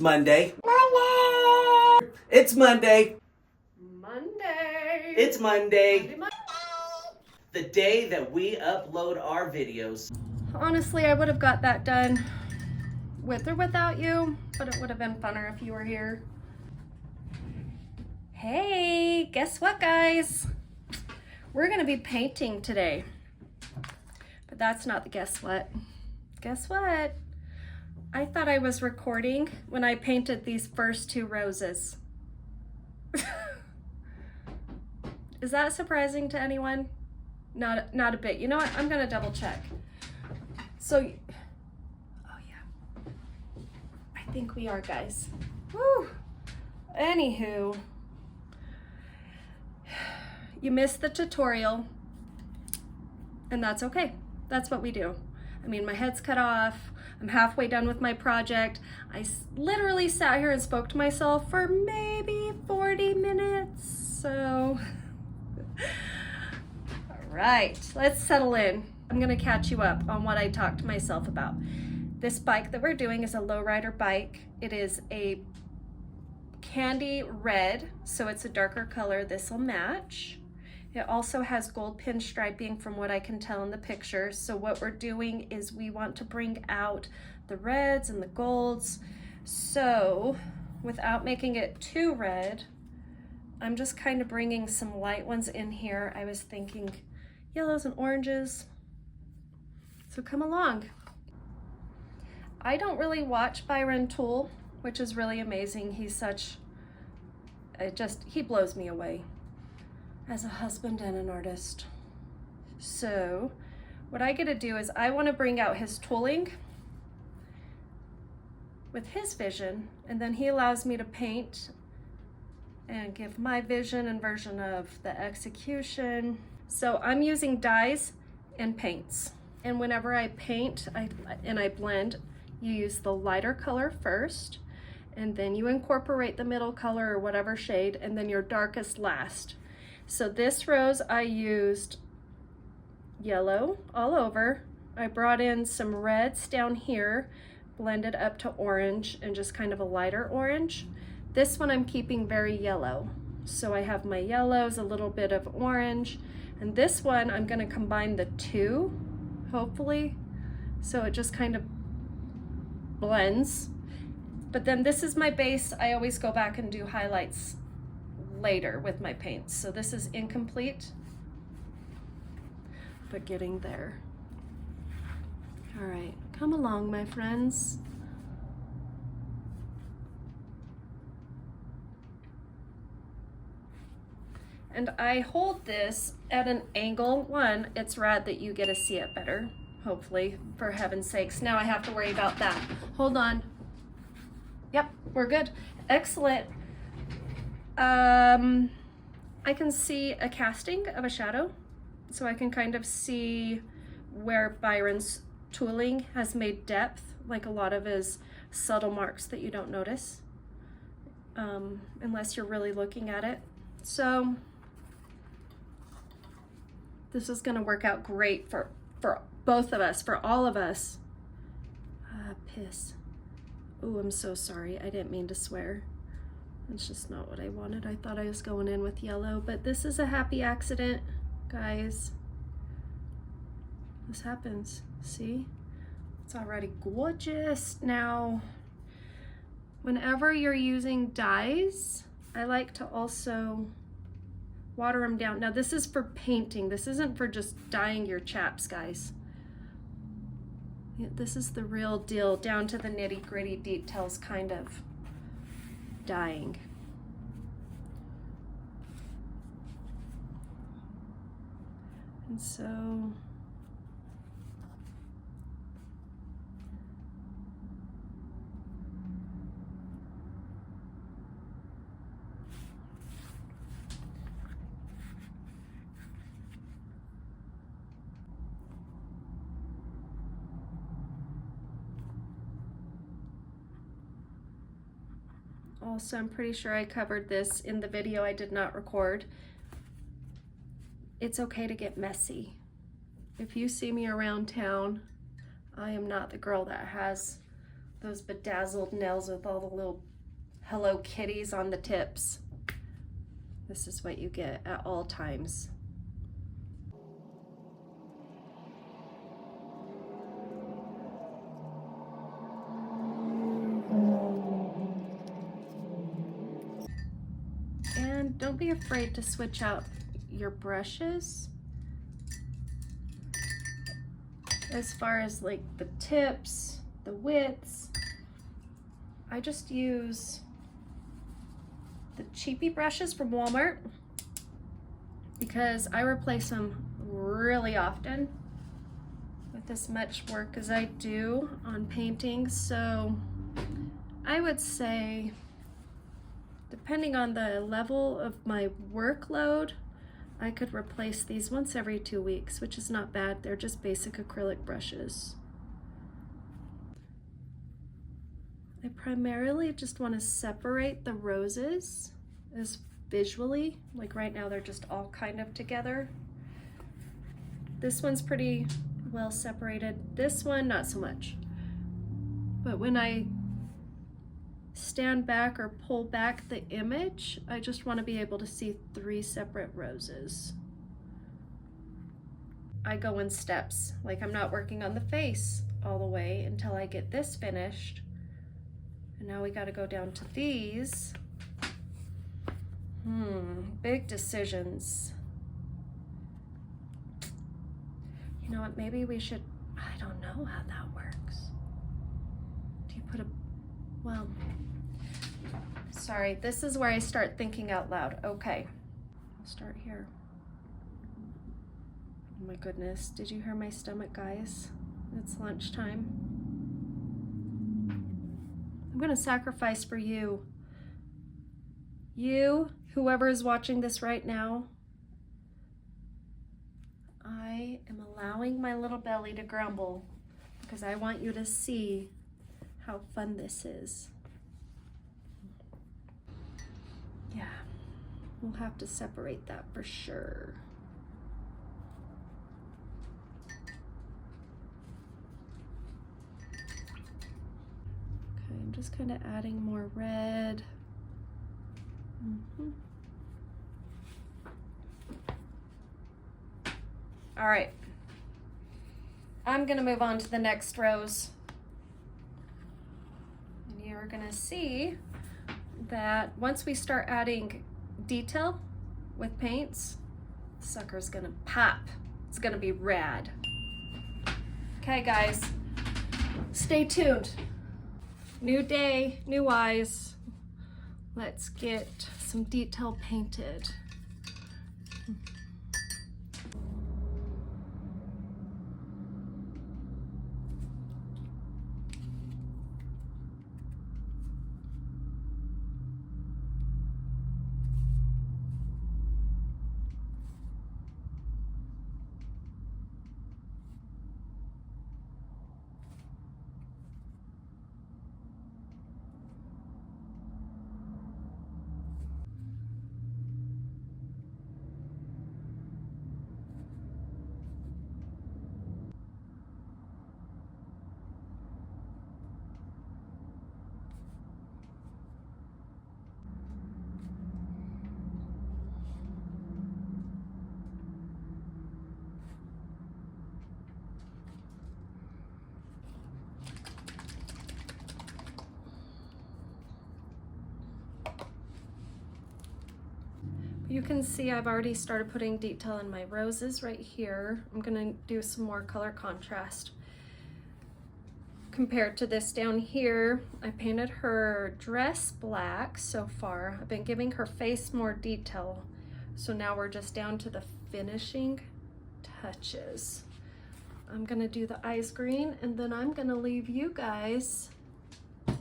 Monday. It's Monday. Monday. It's Monday. Monday. The day that we upload our videos. Honestly, I would have got that done with or without you, but it would have been funner if you were here. Hey, guess what, guys? We're gonna be painting today. But that's not the guess what. Guess what? I thought I was recording when I painted these first two roses. Is that surprising to anyone? Not a bit. You know what? I'm gonna double check. So, oh yeah. I think we are, guys. Woo! Anywho, you missed the tutorial, and that's okay. That's what we do. I mean, my head's cut off. I'm halfway done with my project. I literally sat here and spoke to myself for maybe 40 minutes, so. All right, let's settle in. I'm gonna catch you up on what I talked to myself about. This bike that we're doing is a lowrider bike. It is a candy red, so it's a darker color. This will match. It also has gold pinstriping from what I can tell in the picture. So what we're doing is we want to bring out the reds and the golds. So without making it too red, I'm just kind of bringing some light ones in here. I was thinking yellows and oranges. So come along. I don't really watch Byron tool, which is really amazing. He's such, he blows me away as a husband and an artist. So what I get to do is I want to bring out his tooling with his vision, and then he allows me to paint and give my vision and version of the execution. So I'm using dyes and paints. And whenever I paint and I blend, you use the lighter color first, and then you incorporate the middle color or whatever shade, and then your darkest last. So this rose I used yellow all over. I brought in some reds down here, blended up to orange and just kind of a lighter orange. This one I'm keeping very yellow. So I have my yellows, a little bit of orange, and this one I'm gonna combine the two, hopefully. So it just kind of blends. But then this is my base. I always go back and do highlights later with my paints. So this is incomplete, but getting there. All right, come along, my friends. And I hold this at an angle. One, it's rad that you get to see it better, hopefully, for heaven's sakes. Now I have to worry about that. Hold on. Yep, we're good. Excellent. I can see a casting of a shadow, so I can kind of see where Byron's tooling has made depth, like a lot of his subtle marks that you don't notice, unless you're really looking at it. So this is gonna work out great for both of us, for all of us. Piss. Oh, I'm so sorry. I didn't mean to swear. It's just not what I wanted. I thought I was going in with yellow, but this is a happy accident, guys. This happens. See? It's already gorgeous. Now, whenever you're using dyes, I like to also water them down. Now, this is for painting. This isn't for just dyeing your chaps, guys. Yeah, this is the real deal, down to the nitty-gritty details kind of dyeing. And so also, I'm pretty sure I covered this in the video I did not record. It's okay to get messy. If you see me around town, I am not the girl that has those bedazzled nails with all the little Hello Kitties on the tips. This is what you get at all times. And don't be afraid to switch out your brushes as far as like the tips, the widths. I just use the cheapy brushes from Walmart because I replace them really often with as much work as I do on paintings. So I would say, depending on the level of my workload, I could replace these once every 2 weeks, which is not bad. They're just basic acrylic brushes. I primarily just want to separate the roses as visually, like right now they're just all kind of together. This one's pretty well separated. This one, not so much. But when I stand back or pull back the image, I just want to be able to see 3 separate roses. I go in steps, like I'm not working on the face all the way until I get this finished. And now we got to go down to these. Big decisions. You know what, maybe we should, I don't know how that works. Do you put a, well, sorry, this is where I start thinking out loud. Okay, I'll start here. Oh my goodness, did you hear my stomach, guys? It's lunchtime. I'm gonna sacrifice for you. You, whoever is watching this right now, I am allowing my little belly to grumble because I want you to see how fun this is. Yeah, we'll have to separate that for sure. Okay, I'm just kind of adding more red. All right, I'm gonna move on to the next rose. And you're gonna see that once we start adding detail with paints, the sucker's gonna pop. It's gonna be rad. Okay guys, stay tuned. New day, new eyes. Let's get some detail painted. You can see I've already started putting detail in my roses right here. I'm gonna do some more color contrast. Compared to this down here, I painted her dress black so far. I've been giving her face more detail. So now we're just down to the finishing touches. I'm gonna do the eyes green and then I'm gonna leave you guys to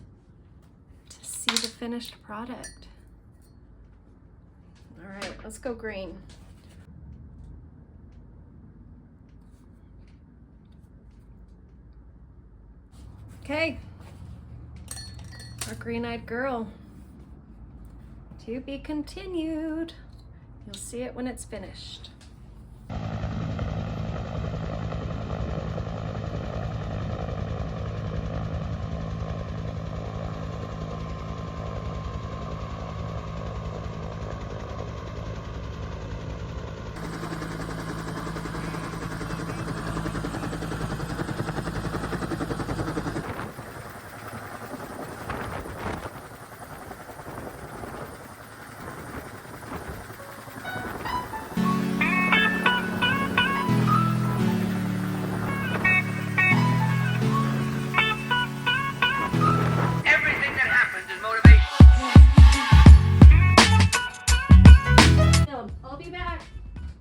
see the finished product. All right, let's go green. Okay, our green-eyed girl. To be continued. You'll see it when it's finished.